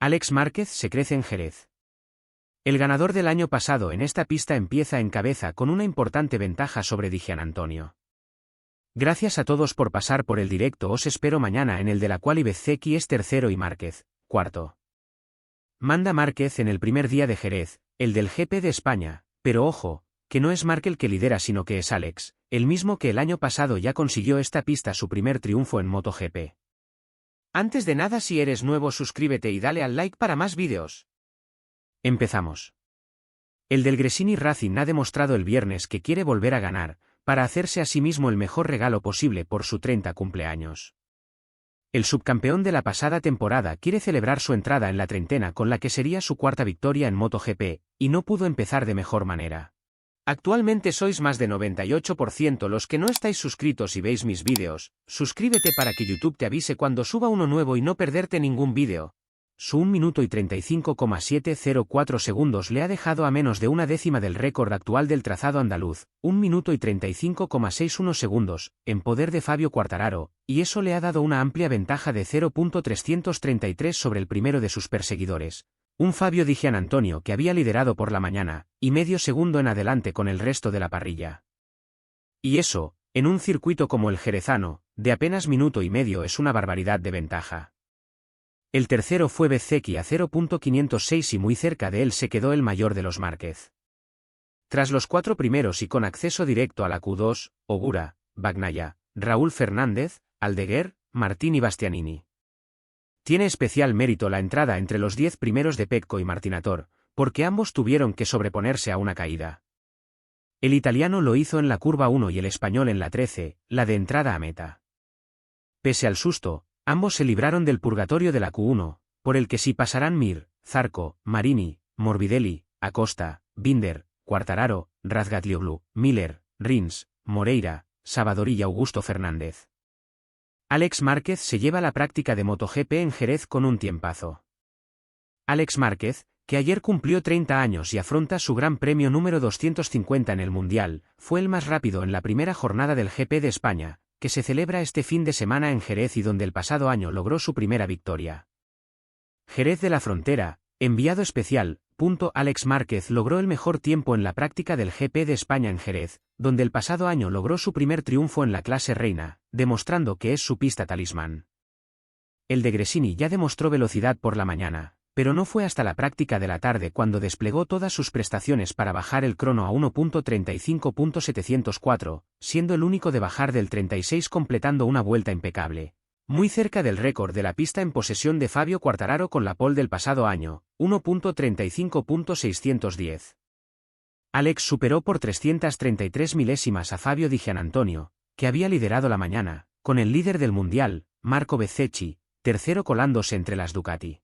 Alex Márquez se crece en Jerez. El ganador del año pasado en esta pista empieza en cabeza con una importante ventaja sobre Di Giannantonio. Gracias a todos por pasar por el directo, os espero mañana en el de la quali Bezzecchi es tercero y Márquez, cuarto. Manda Márquez en el primer día de Jerez, el del GP de España, pero ojo, que no es Márquez el que lidera sino que es Alex, el mismo que el año pasado ya consiguió esta pista su primer triunfo en MotoGP. Antes de nada, si eres nuevo, suscríbete y dale al like para más vídeos. Empezamos. El del Gresini Racing ha demostrado el viernes que quiere volver a ganar, para hacerse a sí mismo el mejor regalo posible por su 30 cumpleaños. El subcampeón de la pasada temporada quiere celebrar su entrada en la treintena con la que sería su cuarta victoria en MotoGP, y no pudo empezar de mejor manera. Actualmente sois más de 98% los que no estáis suscritos y veis mis vídeos. Suscríbete para que YouTube te avise cuando suba uno nuevo y no perderte ningún vídeo. Su 1 minuto y 35,704 segundos le ha dejado a menos de una décima del récord actual del trazado andaluz, 1 minuto y 35,61 segundos, en poder de Fabio Quartararo, y eso le ha dado una amplia ventaja de 0.333 sobre el primero de sus perseguidores, un Fabio Di Giannantonio que había liderado por la mañana, y medio segundo en adelante con el resto de la parrilla. Y eso, en un circuito como el jerezano, de apenas minuto y medio es una barbaridad de ventaja. El tercero fue Bezzecchi a 0.506 y muy cerca de él se quedó el mayor de los Márquez. Tras los 4 primeros y con acceso directo a la Q2, Ogura, Bagnaia, Raúl Fernández, Aldeguer, Martín y Bastianini. Tiene especial mérito la entrada entre los 10 primeros de Pecco y Martinator, porque ambos tuvieron que sobreponerse a una caída. El italiano lo hizo en la curva 1 y el español en la 13, la de entrada a meta. Pese al susto, ambos se libraron del purgatorio de la Q1, por el que sí pasarán Mir, Zarco, Marini, Morbidelli, Acosta, Binder, Quartararo, Razgatlioglu, Miller, Rins, Moreira, Savadori y Augusto Fernández. Alex Márquez se lleva la práctica de MotoGP en Jerez con un tiempazo. Alex Márquez, que ayer cumplió 30 años y afronta su gran premio número 250 en el Mundial, fue el más rápido en la primera jornada del GP de España, que se celebra este fin de semana en Jerez y donde el pasado año logró su primera victoria. Jerez de la Frontera, enviado especial. Alex Márquez logró el mejor tiempo en la práctica del GP de España en Jerez, donde el pasado año logró su primer triunfo en la clase reina, demostrando que es su pista talismán. El de Gresini ya demostró velocidad por la mañana, pero no fue hasta la práctica de la tarde cuando desplegó todas sus prestaciones para bajar el crono a 1.35.704, siendo el único de bajar del 36 completando una vuelta impecable. Muy cerca del récord de la pista en posesión de Fabio Quartararo con la pole del pasado año, 1.35.610. Alex superó por 333 milésimas a Fabio Di Giannantonio, que había liderado la mañana, con el líder del Mundial, Marco Bezzecchi, tercero colándose entre las Ducati.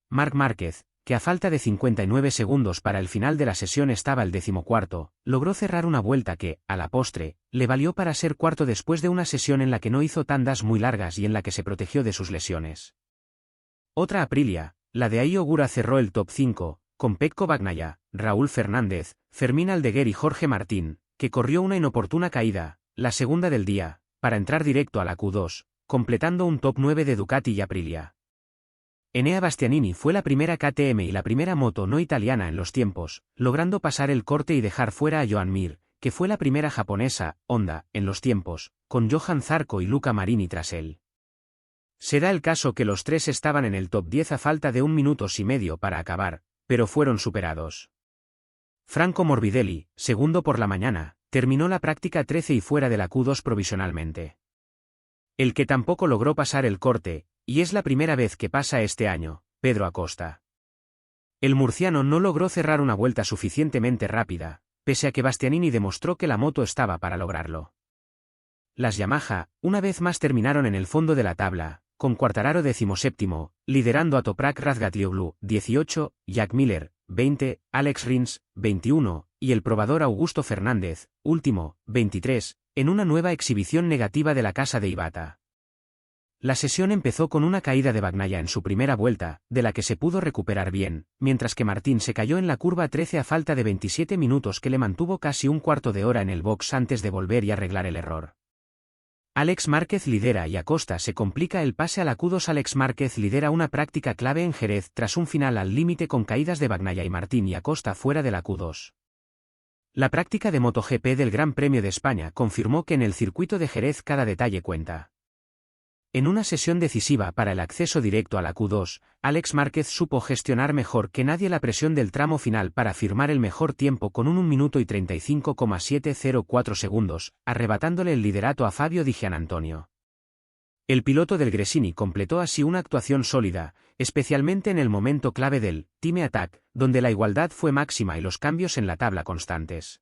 Marc Márquez, que a falta de 59 segundos para el final de la sesión estaba el 14º, logró cerrar una vuelta que, a la postre, le valió para ser cuarto después de una sesión en la que no hizo tandas muy largas y en la que se protegió de sus lesiones. Otra Aprilia, la de Ai Ogura, cerró el top 5, con Pecco Bagnaia, Raúl Fernández, Fermín Aldeguer y Jorge Martín, que corrió una inoportuna caída, la segunda del día, para entrar directo a la Q2, completando un top 9 de Ducati y Aprilia. Enea Bastianini fue la primera KTM y la primera moto no italiana en los tiempos, logrando pasar el corte y dejar fuera a Joan Mir, que fue la primera japonesa, Honda, en los tiempos, con Johan Zarco y Luca Marini tras él. Se da el caso que los tres estaban en el top 10 a falta de 1 minuto y medio para acabar, pero fueron superados. Franco Morbidelli, segundo por la mañana, terminó la práctica 13 y fuera de la Q2 provisionalmente. El que tampoco logró pasar el corte, y es la primera vez que pasa este año, Pedro Acosta. El murciano no logró cerrar una vuelta suficientemente rápida, pese a que Bastianini demostró que la moto estaba para lograrlo. Las Yamaha, una vez más terminaron en el fondo de la tabla, con Quartararo 17º, liderando a Toprak Razgatlioglu, 18, Jack Miller, 20, Alex Rins, 21, y el probador Augusto Fernández, último, 23, en una nueva exhibición negativa de la casa de Ibata. La sesión empezó con una caída de Bagnaia en su primera vuelta, de la que se pudo recuperar bien, mientras que Martín se cayó en la curva 13 a falta de 27 minutos que le mantuvo casi un cuarto de hora en el box antes de volver y arreglar el error. Alex Márquez lidera y Acosta se complica el pase a la Q2. Alex Márquez lidera una práctica clave en Jerez tras un final al límite con caídas de Bagnaia y Martín y Acosta fuera de la Q2. La práctica de MotoGP del Gran Premio de España confirmó que en el circuito de Jerez cada detalle cuenta. En una sesión decisiva para el acceso directo a la Q2, Alex Márquez supo gestionar mejor que nadie la presión del tramo final para firmar el mejor tiempo con un 1 minuto y 35,704 segundos, arrebatándole el liderato a Fabio Di Giannantonio. El piloto del Gresini completó así una actuación sólida, especialmente en el momento clave del Time Attack, donde la igualdad fue máxima y los cambios en la tabla constantes.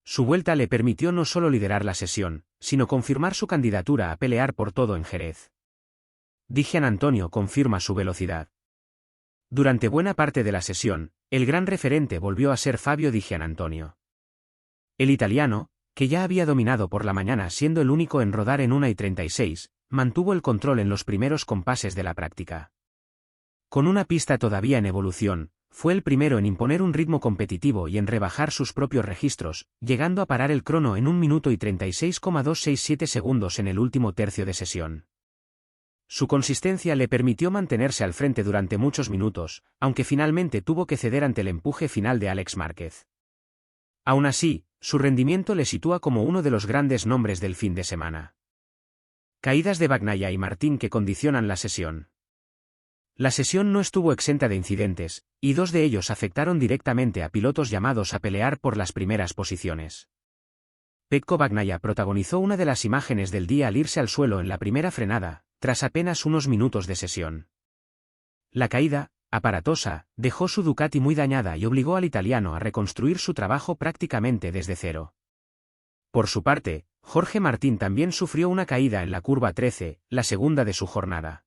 Su vuelta le permitió no solo liderar la sesión, sino confirmar su candidatura a pelear por todo en Jerez. Di Giannantonio confirma su velocidad. Durante buena parte de la sesión, el gran referente volvió a ser Fabio Di Giannantonio. El italiano, que ya había dominado por la mañana siendo el único en rodar en 1:36, mantuvo el control en los primeros compases de la práctica. Con una pista todavía en evolución, fue el primero en imponer un ritmo competitivo y en rebajar sus propios registros, llegando a parar el crono en 1 minuto y 36,267 segundos en el último tercio de sesión. Su consistencia le permitió mantenerse al frente durante muchos minutos, aunque finalmente tuvo que ceder ante el empuje final de Alex Márquez. Aún así, su rendimiento le sitúa como uno de los grandes nombres del fin de semana. Caídas de Bagnaia y Martín que condicionan la sesión. La sesión no estuvo exenta de incidentes, y 2 de ellos afectaron directamente a pilotos llamados a pelear por las primeras posiciones. Pecco Bagnaia protagonizó una de las imágenes del día al irse al suelo en la primera frenada, tras apenas unos minutos de sesión. La caída, aparatosa, dejó su Ducati muy dañada y obligó al italiano a reconstruir su trabajo prácticamente desde cero. Por su parte, Jorge Martín también sufrió una caída en la curva 13, la segunda de su jornada.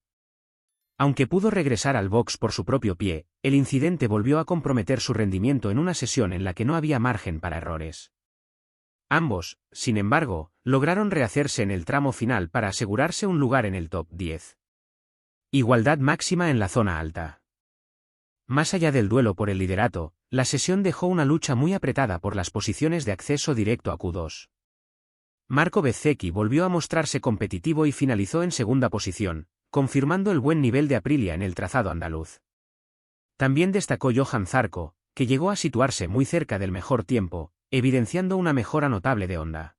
Aunque pudo regresar al box por su propio pie, el incidente volvió a comprometer su rendimiento en una sesión en la que no había margen para errores. Ambos, sin embargo, lograron rehacerse en el tramo final para asegurarse un lugar en el top 10. Igualdad máxima en la zona alta. Más allá del duelo por el liderato, la sesión dejó una lucha muy apretada por las posiciones de acceso directo a Q2. Marco Bezzecchi volvió a mostrarse competitivo y finalizó en segunda posición, confirmando el buen nivel de Aprilia en el trazado andaluz. También destacó Johan Zarco, que llegó a situarse muy cerca del mejor tiempo, evidenciando una mejora notable de Honda.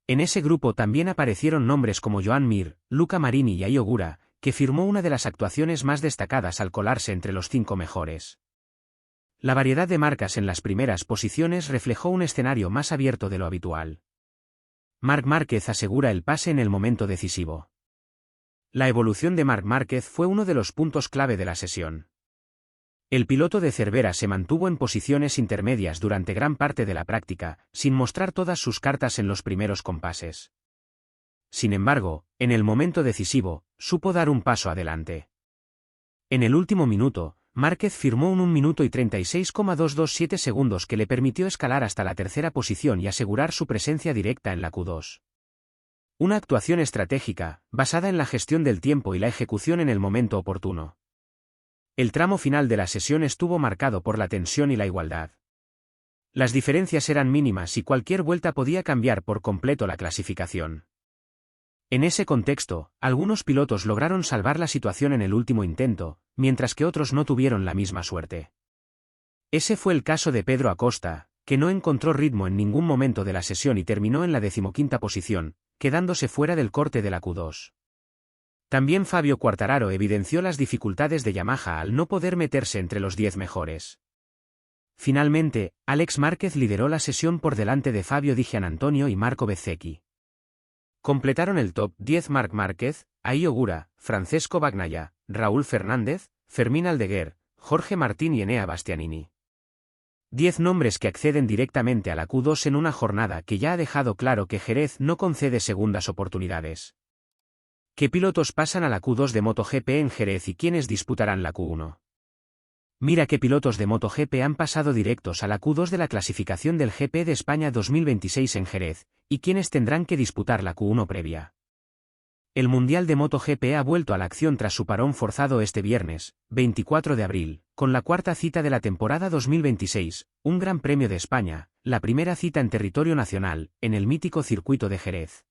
En ese grupo también aparecieron nombres como Joan Mir, Luca Marini y Ai Ogura, que firmó una de las actuaciones más destacadas al colarse entre los 5 mejores. La variedad de marcas en las primeras posiciones reflejó un escenario más abierto de lo habitual. Marc Márquez asegura el pase en el momento decisivo. La evolución de Marc Márquez fue uno de los puntos clave de la sesión. El piloto de Cervera se mantuvo en posiciones intermedias durante gran parte de la práctica, sin mostrar todas sus cartas en los primeros compases. Sin embargo, en el momento decisivo, supo dar un paso adelante. En el último minuto, Márquez firmó un 1 minuto y 36,227 segundos que le permitió escalar hasta la tercera posición y asegurar su presencia directa en la Q2. Una actuación estratégica, basada en la gestión del tiempo y la ejecución en el momento oportuno. El tramo final de la sesión estuvo marcado por la tensión y la igualdad. Las diferencias eran mínimas y cualquier vuelta podía cambiar por completo la clasificación. En ese contexto, algunos pilotos lograron salvar la situación en el último intento, mientras que otros no tuvieron la misma suerte. Ese fue el caso de Pedro Acosta, que no encontró ritmo en ningún momento de la sesión y terminó en la 15ª posición, quedándose fuera del corte de la Q2. También Fabio Quartararo evidenció las dificultades de Yamaha al no poder meterse entre los 10 mejores. Finalmente, Alex Márquez lideró la sesión por delante de Fabio Di Giannantonio y Marco Bezzecchi. Completaron el top 10 Marc Márquez, Ai Ogura, Francesco Bagnaia, Raúl Fernández, Fermín Aldeguer, Jorge Martín y Enea Bastianini. 10 nombres que acceden directamente a la Q2 en una jornada que ya ha dejado claro que Jerez no concede segundas oportunidades. ¿Qué pilotos pasan a la Q2 de MotoGP en Jerez y quiénes disputarán la Q1? Mira qué pilotos de MotoGP han pasado directos a la Q2 de la clasificación del GP de España 2026 en Jerez, y quiénes tendrán que disputar la Q1 previa. El Mundial de MotoGP ha vuelto a la acción tras su parón forzado este viernes, 24 de abril, con la cuarta cita de la temporada 2026, un Gran Premio de España, la primera cita en territorio nacional, en el mítico circuito de Jerez.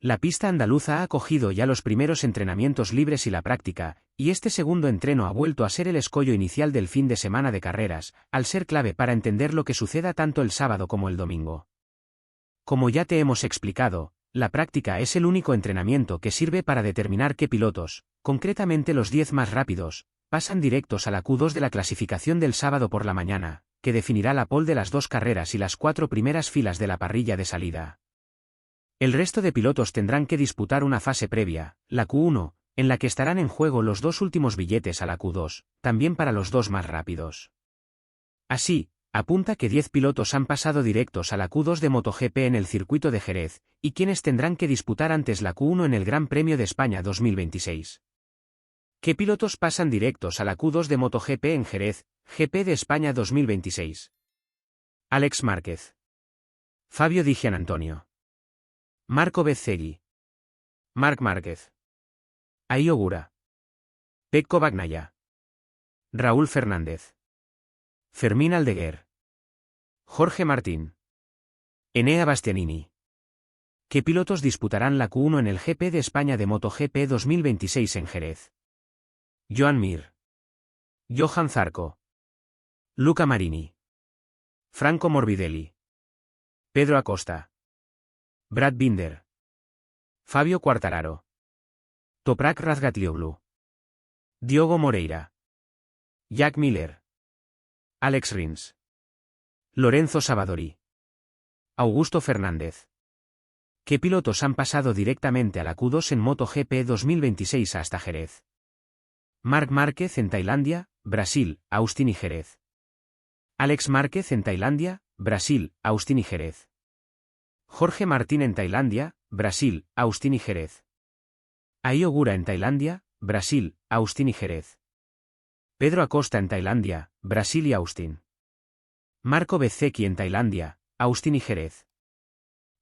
La pista andaluza ha acogido ya los primeros entrenamientos libres y la práctica, y este segundo entreno ha vuelto a ser el escollo inicial del fin de semana de carreras, al ser clave para entender lo que suceda tanto el sábado como el domingo. Como ya te hemos explicado, la práctica es el único entrenamiento que sirve para determinar qué pilotos, concretamente los 10 más rápidos, pasan directos a la Q2 de la clasificación del sábado por la mañana, que definirá la pole de las 2 carreras y las 4 primeras filas de la parrilla de salida. El resto de pilotos tendrán que disputar una fase previa, la Q1, en la que estarán en juego los 2 últimos billetes a la Q2, también para los 2 más rápidos. Así, apunta que 10 pilotos han pasado directos a la Q2 de MotoGP en el circuito de Jerez, y quienes tendrán que disputar antes la Q1 en el Gran Premio de España 2026. ¿Qué pilotos pasan directos a la Q2 de MotoGP en Jerez, GP de España 2026? Alex Márquez. Fabio Di Giannantonio. Marco Bezzecchi. Marc Márquez. Ai Ogura. Pecco Bagnaia. Raúl Fernández. Fermín Aldeguer. Jorge Martín. Enea Bastianini. ¿Qué pilotos disputarán la Q1 en el GP de España de MotoGP 2026 en Jerez? Joan Mir. Johan Zarco. Luca Marini. Franco Morbidelli. Pedro Acosta. Brad Binder. Fabio Quartararo. Toprak Razgatlioglu. Diogo Moreira. Jack Miller. Alex Rins. Lorenzo Savadori. Augusto Fernández. ¿Qué pilotos han pasado directamente a la Q2 en MotoGP 2026 hasta Jerez? Marc Márquez en Tailandia, Brasil, Austin y Jerez. Alex Márquez en Tailandia, Brasil, Austin y Jerez. Jorge Martín en Tailandia, Brasil, Austin y Jerez. Ai Ogura en Tailandia, Brasil, Austin y Jerez. Pedro Acosta en Tailandia, Brasil y Austin. Marco Bezzecchi en Tailandia, Austin y Jerez.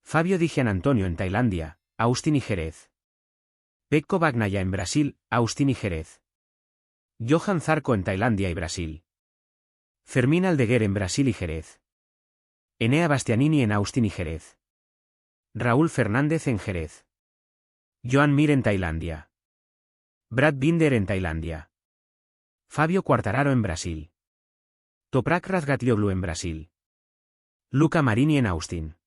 Fabio Di Giannantonio en Tailandia, Austin y Jerez. Pecco Bagnaia en Brasil, Austin y Jerez. Johan Zarco en Tailandia y Brasil. Fermín Aldeguer en Brasil y Jerez. Enea Bastianini en Austin y Jerez. Raúl Fernández en Jerez. Joan Mir en Tailandia. Brad Binder en Tailandia. Fabio Quartararo en Brasil. Toprak Razgatlioglu en Brasil. Luca Marini en Austin.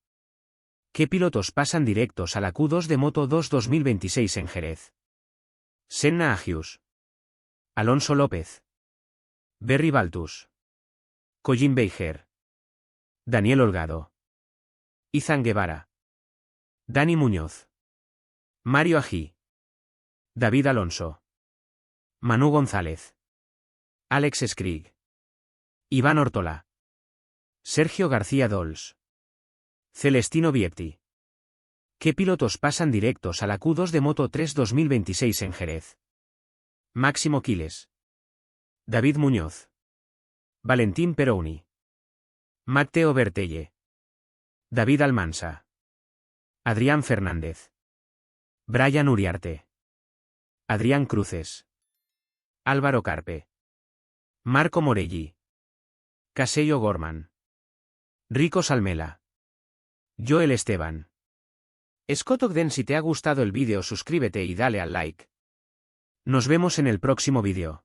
¿Qué pilotos pasan directos a la Q2 de Moto2 2026 en Jerez? Senna Agius. Alonso López. Berry Baltus. Colin Beiger. Daniel Holgado. Izan Guevara. Dani Muñoz. Mario Ají. David Alonso. Manu González. Alex Skrig. Iván Ortola. Sergio García Dols. Celestino Vietti. ¿Qué pilotos pasan directos a la Q2 de Moto3 2026 en Jerez? Máximo Quiles. David Muñoz. Valentín Peroni. Matteo Bertelle. David Almansa. Adrián Fernández. Brian Uriarte. Adrián Cruces. Álvaro Carpe. Marco Morelli. Casello Gorman. Rico Salmela. Joel Esteban. Scott Ogden. Si te ha gustado el vídeo, suscríbete y dale al like. Nos vemos en el próximo vídeo.